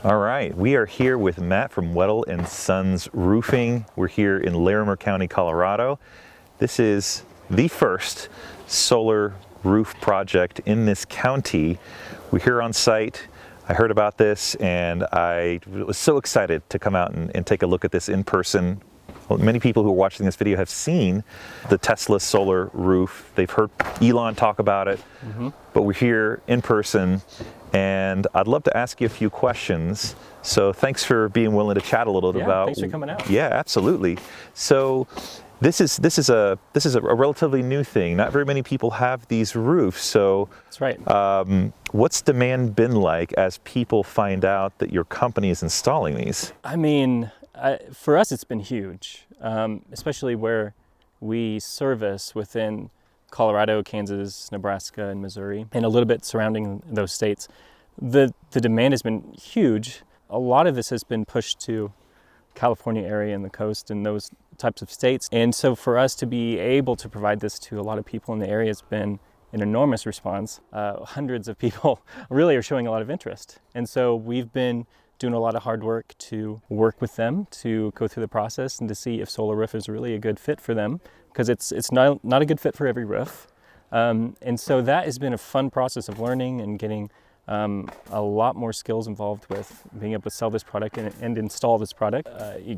All right, we are here with Matt from Weddle and Sons Roofing. We're here in Larimer County, Colorado. This is the first solar roof project in this county. We're here on site. I heard about this and I was so excited to come out and take a look at this in person. Well, many people who are watching this video have seen the Tesla solar roof. They've heard Elon talk about it, but we're here in person. And I'd love to ask you a few questions. So thanks for being willing to chat a little bit about. Thanks for coming out. Yeah, absolutely. So this is a relatively new thing. Not very many people have these roofs. So That's right. What's demand been like as people find out that your company is installing these? I mean, for us, it's been huge, especially where we service within Colorado, Kansas, Nebraska, and Missouri, and a little bit surrounding those states. The demand has been huge. A lot of this has been pushed to California area and the coast and those types of states. And so for us to be able to provide this to a lot of people in the area has been an enormous response. Hundreds of people really are showing a lot of interest. And so we've been doing a lot of hard work to work with them to go through the process and to see if solar roof is really a good fit for them, because it's not a good fit for every roof. And so that has been a fun process of learning and getting a lot more skills involved with being able to sell this product and install this product.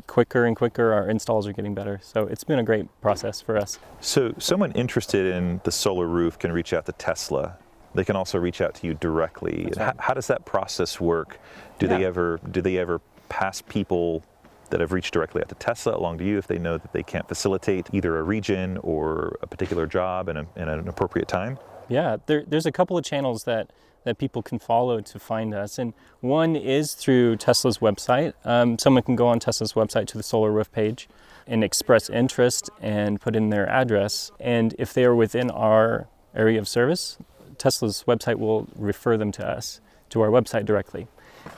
Quicker and quicker, our installs are getting better. So it's been a great process for us. So someone interested in the solar roof can reach out to Tesla. They can also reach out to you directly. That's right. How does that process work? Do they ever pass people that have reached directly out to Tesla along to you if they know that they can't facilitate either a region or a particular job in an appropriate time? Yeah, there's a couple of channels that people can follow to find us. And one is through Tesla's website. Someone can go on Tesla's website to the solar roof page and express interest and put in their address. And if they are within our area of service, Tesla's website will refer them to us, to our website directly.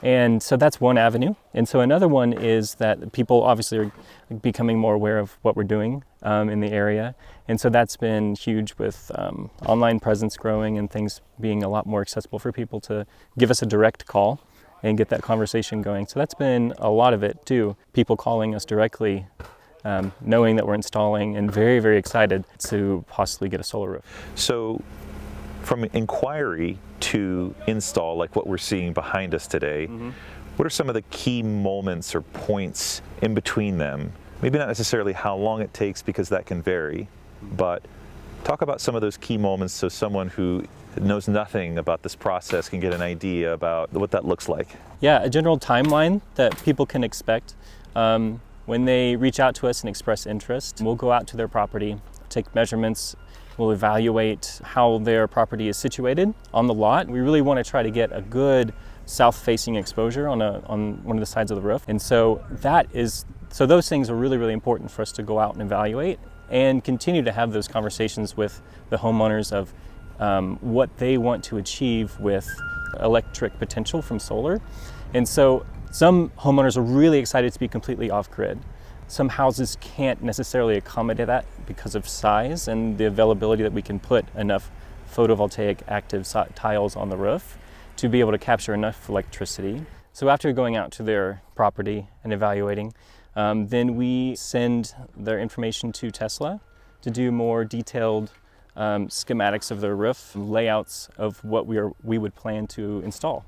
And so that's one avenue. And so another one is that people obviously are becoming more aware of what we're doing in the area. And so that's been huge with online presence growing and things being a lot more accessible for people to give us a direct call and get that conversation going. So that's been a lot of it too. People calling us directly, knowing that we're installing and very, very excited to possibly get a solar roof. So from inquiry to install, like what we're seeing behind us today, what are some of the key moments or points in between them? Maybe not necessarily how long it takes, because that can vary, but talk about some of those key moments so someone who knows nothing about this process can get an idea about what that looks like. Yeah, a general timeline that people can expect. When they reach out to us and express interest, we'll go out to their property, take measurements. We'll evaluate how their property is situated on the lot. We really want to try to get a good south-facing exposure on one of the sides of the roof. And so those things are really, really important for us to go out and evaluate and continue to have those conversations with the homeowners of what they want to achieve with electric potential from solar. And so some homeowners are really excited to be completely off-grid. Some houses can't necessarily accommodate that because of size and the availability that we can put enough photovoltaic active tiles on the roof to be able to capture enough electricity. So after going out to their property and evaluating, then we send their information to Tesla to do more detailed schematics of their roof, layouts of what we would plan to install.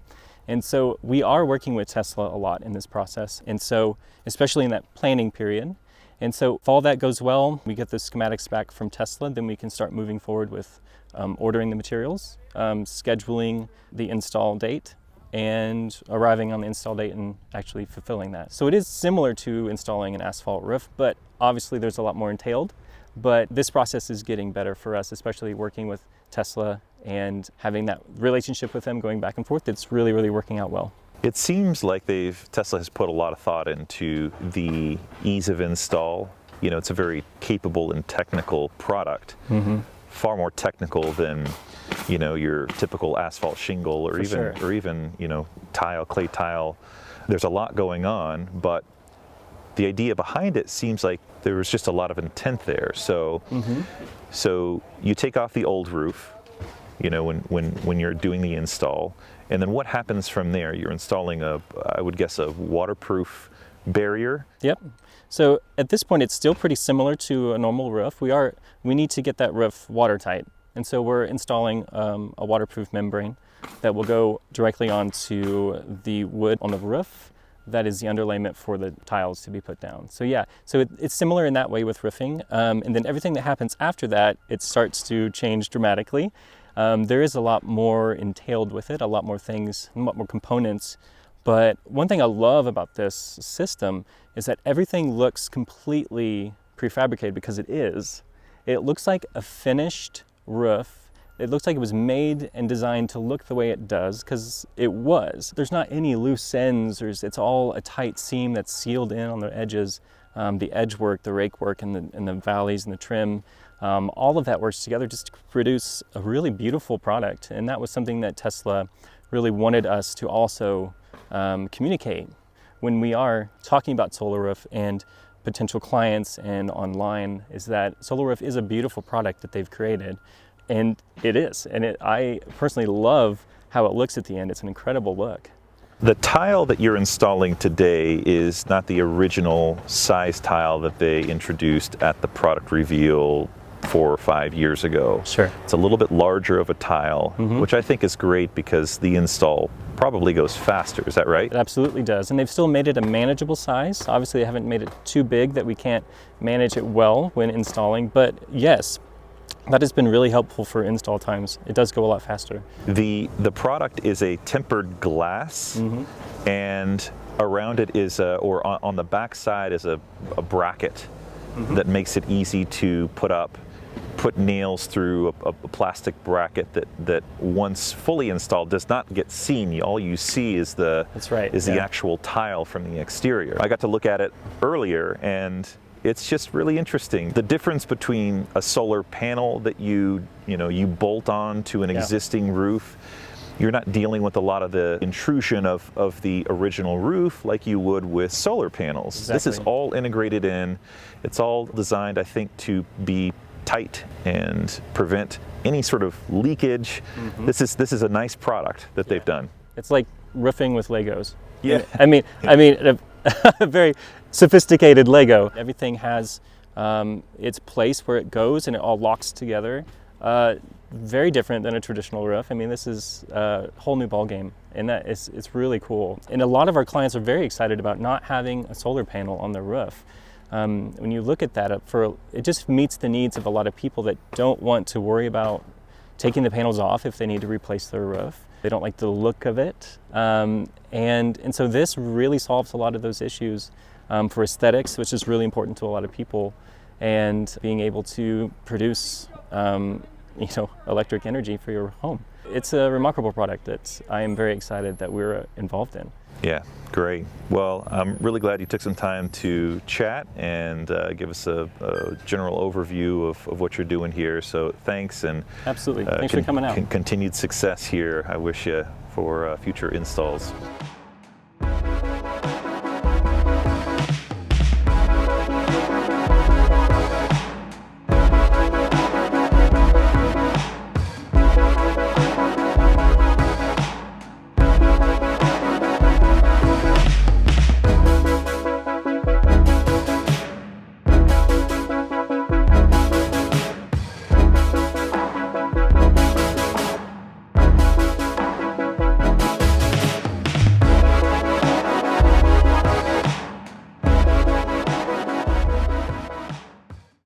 And so we are working with Tesla a lot in this process, and so especially in that planning period. And so if all that goes well, we get the schematics back from Tesla, then we can start moving forward with ordering the materials, scheduling the install date, and arriving on the install date and actually fulfilling that. So it is similar to installing an asphalt roof, but obviously there's a lot more entailed. But this process is getting better for us, especially working with Tesla and having that relationship with them going back and forth. It's really, really working out well. It seems like Tesla has put a lot of thought into the ease of install. You know, it's a very capable and technical product, far more technical than, you know, your typical asphalt shingle or even, you know, clay tile. There's a lot going on, but the idea behind it seems like there was just a lot of intent there. So, so you take off the old roof, you know, when you're doing the install. And then what happens from there? You're installing I would guess, a waterproof barrier. Yep. So at this point, it's still pretty similar to a normal roof. We need to get that roof watertight. And so we're installing a waterproof membrane that will go directly onto the wood on the roof. That is the underlayment for the tiles to be put down. So yeah, so it's similar in that way with roofing. And then everything that happens after that, it starts to change dramatically. There is a lot more entailed with it, a lot more things, a lot more components. But one thing I love about this system is that everything looks completely prefabricated, because it is. It looks like a finished roof. It looks like it was made and designed to look the way it does, because it was. There's not any loose ends. It's all a tight seam that's sealed in on the edges. The edge work, the rake work, and the valleys and the trim. All of that works together just to produce a really beautiful product. And that was something that Tesla really wanted us to also communicate when we are talking about Solar Roof and potential clients and online, is that Solar Roof is a beautiful product that they've created. And it is. And I personally love how it looks at the end. It's an incredible look. The tile that you're installing today is not the original size tile that they introduced at the product reveal 4 or 5 years ago. Sure. It's a little bit larger of a tile, which I think is great because the install probably goes faster. Is that right? It absolutely does. And they've still made it a manageable size. Obviously, they haven't made it too big that we can't manage it well when installing. But yes, that has been really helpful for install times. It does go a lot faster. The product is a tempered glass, and around it is or on the back side is a bracket that makes it easy to put nails through a plastic bracket that once fully installed does not get seen. All you see is the actual tile from the exterior. I got to look at it earlier, and it's just really interesting. The difference between a solar panel that you bolt on to an existing roof. You're not dealing with a lot of the intrusion of the original roof like you would with solar panels. Exactly. This is all integrated in. It's all designed, I think, to be tight and prevent any sort of leakage. This is a nice product that they've done. It's like roofing with Legos. Yeah. I mean, a very sophisticated Lego. Everything has its place where it goes, and it all locks together. Very different than a traditional roof. I mean, this is a whole new ball game, and it's really cool. And a lot of our clients are very excited about not having a solar panel on their roof. When you look at that, it just meets the needs of a lot of people that don't want to worry about taking the panels off if they need to replace their roof. They don't like the look of it. And so this really solves a lot of those issues for aesthetics, which is really important to a lot of people, and being able to produce electric energy for your home. It's a remarkable product that I am very excited that we're involved in. Yeah, great. Well, I'm really glad you took some time to chat and give us a general overview of what you're doing here. So thanks, and absolutely. Thanks for coming out. Continued success here. I wish you for future installs.